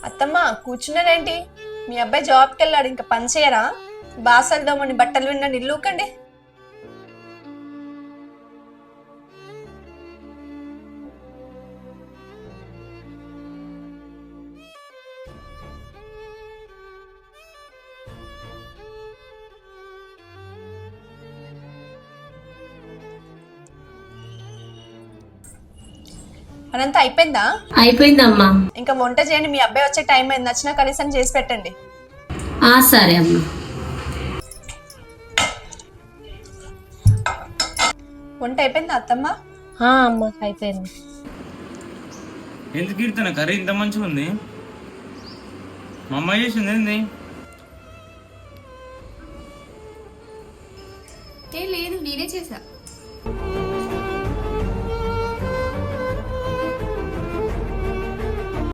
అత్తమ్మ కూర్చున్నారేంటి? మీ అబ్బాయి జాబ్కి వెళ్ళాడు, ఇంకా పని చేయరా? బాసలు దోమని బట్టలు విండండి, ఇల్లుకండి. అనంతా అయిపోయిందా? అయిపోయిందమ్మా. ఇంకా వంట చేయండి, మీ అబ్బాయి వచ్చే టైం అయింది, నచ్చిన కనీసం చేసి పెట్టండి. సరే అమ్మా. వంట అయిపోయిందా అత్తమ్మ? అమ్మ అయిపోయింది. ఎందుకు కీర్తన కర్రీ ఇంత మంచిగా ఉంది? మా అమ్మాయి చేసింది ఏంది? లేదు, నేనే చేసా.